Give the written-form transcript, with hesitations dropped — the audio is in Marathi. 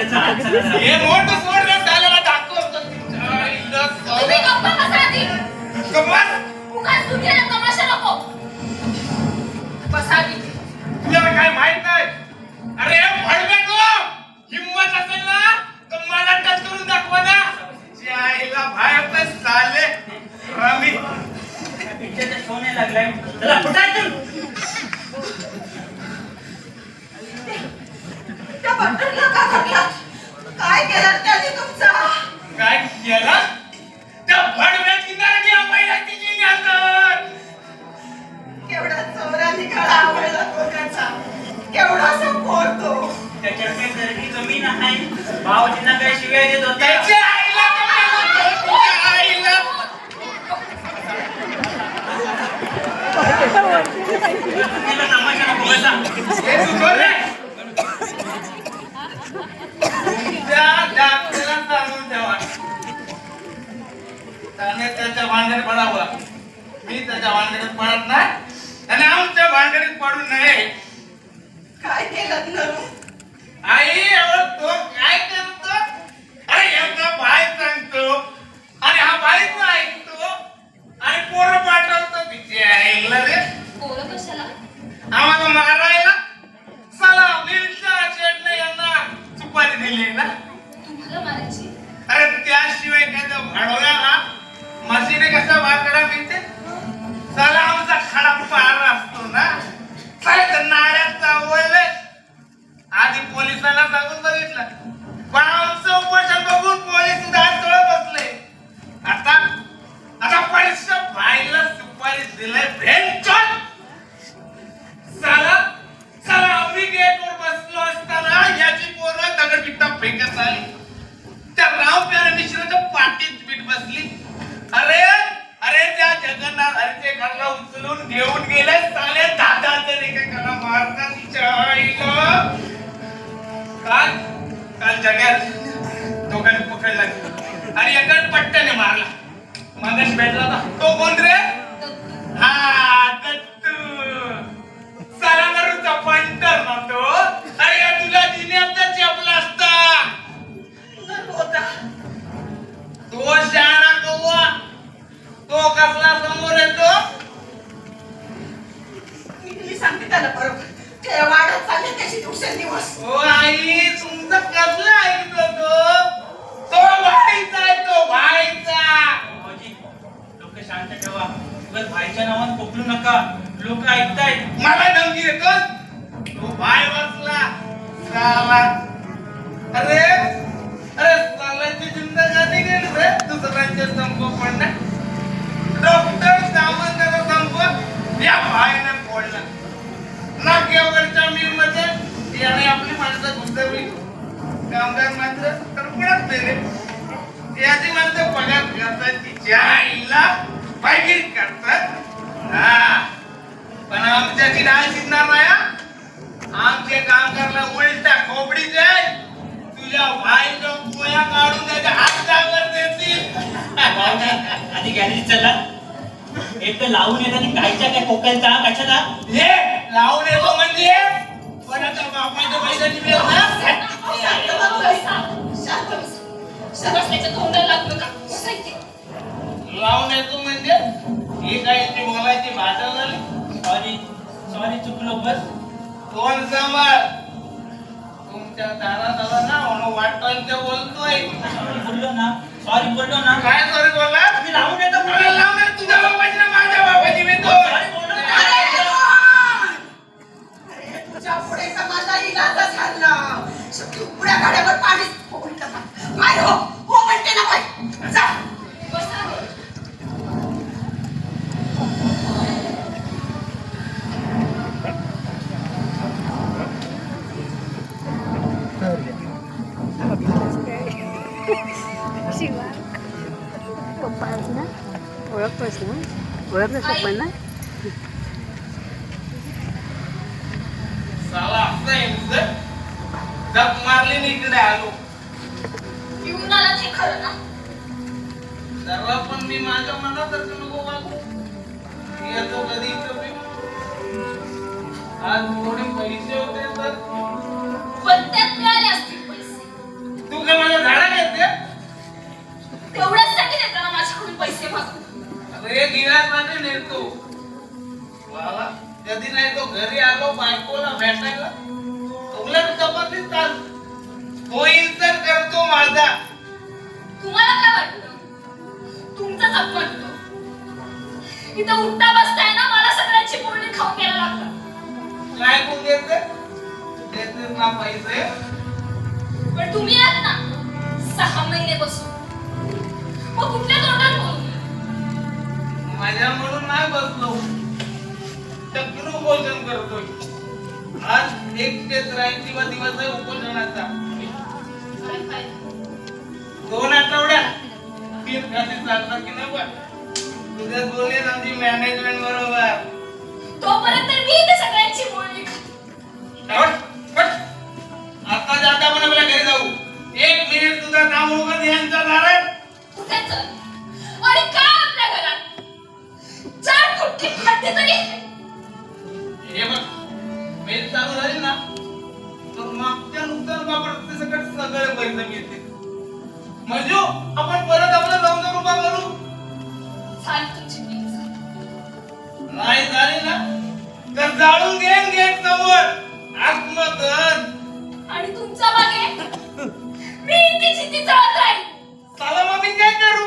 हे मोठ सोड रे त्याला दाखवतो तुम्ही गप्पा बसा आधी. कमाल उगाच दुसऱ्याला तमाशा नको. बसा आधी. तुला काय माहित नाही अरे भडवे तू हिम्मत असेल ना तर मला टच करून दाखवा ना आईला बाहेर तर साले रमी पिक्चरचा शो नाही लागलाय चला फुटायचं. त्या बंडलला का धरला? काय केलं त्याने तुमचा? काय केलं त्या भडव्या किनारे या महिला तिची नातात केवढा चोराने गळा आवळला तो त्याचा. केवढा संपोरतो. त्याच्याकडे घरची जमीन आहे भावजींना काही शिवाय देत होता. त्याच्या आईला तुझ्या आईला तिला तमाशा नको बसा. हे तू सोड रे तुमच्या डॉक्टरला सांगून ठेवा त्याने त्याच्या भांडण्यात पडावं मी त्याच्या भांडण्यात पडत नाही आणि आमच्या भांडण्यात पडू नये. काय केलं नरू? आई अहो तो काय करतो अरे एका बाय सांगतो आणि हा बाईचं ऐकतो आणि पोरं पाठवतो तिथे ऐकलं रे पोरं कशाला? आम्हाला मारायला चला मिरच्या चटणी यांना सुपारी दिली ना तुम्हाला मारायची? अरे त्याशिवाय काय तो भाडवल्याला मशीने कसा वाकडा मिळते चला आमचा खडा पार असतो ना काय तर नाड्याचा ओळले आधी पोलिसांना सांगून बघितलं पण आमचं उपोषण बघून पोलीस दार तोळ बसले आता आता परीक्षा बाईला सुपारी दिलाय भेंचोद चला चला आम्ही गेटवर बसलो असताना याची पोरं दगडबिट्टा फेकत आली त्या राव प्यारे मिश्राच्या पाठीत पीठ बसली अरे अरे त्या जगन्नाथ अरे ते घरला उचलून घेऊन गेले साले दादा तरी काय करा मारता तिच्या आईला काल काल जगात दोघांनी पकडला आणि एकाच पट्ट्याने मारला मगाशी भेटला होता तो कोण रे हा दत्तू साला नरूचा पंटर ना तो अरे तुला जिन्याचा चपला असता नरू होता. तो शाळा कव्वा तो कसला समोर येतो मी सांगते त्याला बरोबर. ते वाढत चालले त्याची दिवसेंदिवस. ओ आई तुमचं कसलं ऐकतो तो भाईचा आहे तो भाईचा भाऊजी लोक शांत ठेवा. उगाच भाईच्या नावानं पोकलू नका. लोक ऐकतायत. मला धमकी देतोस तो भाई बसला साला अरे अरे सालाची जिंदगानी गेली रे दुसऱ्यांचे संप पडणं डॉक्टर सावंताचा संप या भाईने फोडला नाक्यावरच्या मिल मध्ये याने आपली माणसं घुसवली कामगार मात्र तरफडत दिले याची माणसं पगार करतात तिच्या आईला पायगिरी करतात हा पण आमच्याची डाळ शिकणार नाही आमचे कामगारला उलटा खोबडी जाय तुझ्या भाईच्या पोया काढून त्याच्या हातावर देतील भाऊजी आधी गॅलरी चला. एक तर लावून येतात आणि कायच्या काय कोकलचा कशाला हे लावून येतो म्हणजे पण आता बापाच्या पैशाची वेळ ना शांत बसा. शांत बसा. शांत बसा. बसल्याच्या तोंडाला लागलं का? बसायचे. लावून येतो म्हणजे ही काही ती बोलायची भाषा झाली सॉरी सॉरी चुकलो बस. कोण सांभाळ तुमच्या दारात आला ना म्हणून वाटतं ते बोलतोय सॉरी बोललो ना. सॉरी बोललो ना. काय सॉरी बोलला तुम्ही लावून येतो अरे लावून येतो तुझ्या बापाची ना माझ्या बापाची मी तो सॉरी बोललो ना. अरे तुझ्या पुढे समाजा इलाजच हल्ला. शेवटी उघड्या गाड्यावर पाणी फोडून टाका. काय हो हो म्हणते ना बाई. जा. बसा. शिवा पप्पाच ना ओळखतोस ना ओळखतोस पप्पांना साला असं आहे तुझं जप मारली आणि इकडे आलो पिऊन आला ते खरं ना? जरा पण मी माझ्या मनासारखं नको वागू येतो कधी इथं मी आज थोडे पैसे होते तर पण त्यात मिळाले असतील पैसे. अरे गिऱ्हाईकासाठी नेतो बाबा कधी नाही तो घरी आलो बायकोला भेटायला उलट तपासली चाल होईल तर करतो माझा तुम्हाला काय वाटतं तुमचाच अपमान होतो इथं उठता बसताय ना मला सगळ्यांची बोलणी खाऊन घ्यायला लागतं काय कोण देतेस ना पैसे पण तुम्ही आहात ना 6 महिने बसून मग कुठल्या तोंडात बोलू माझ्या म्हणून नाही बसलो चक्र उपोषण करतोय आज 183 दिवस आहे उपोषणाचा काय फायदा 2 आठवड्यात 3 खाते चालतात की नाही पण तुझ्या दोन्ही आमची मॅनेजमेंट बरोबर तोपर्यंत मी इथे सगळ्यांची बोलणी खाते आता जाता पण आपल्या घरी जाऊ 1 मिनिट तुझा काम उगत यांचा दारात कुठे चल आणि काय आपल्या घरात 4 फुटकी खाते तरी हे बघ मेल चालू झाली ना तर मागच्या नुकसान वापरते सगळे पैसे मिळते म्हणजे आपण परत आपलं 900 रुपये करू झाली तुमची मीटिंग नाही झाली ना तर जाळून घेईन गेट समोर आत्मदहन आणि तुमच्या मागे मी इथे चित्ती जळत राहील चला मग मी काय करू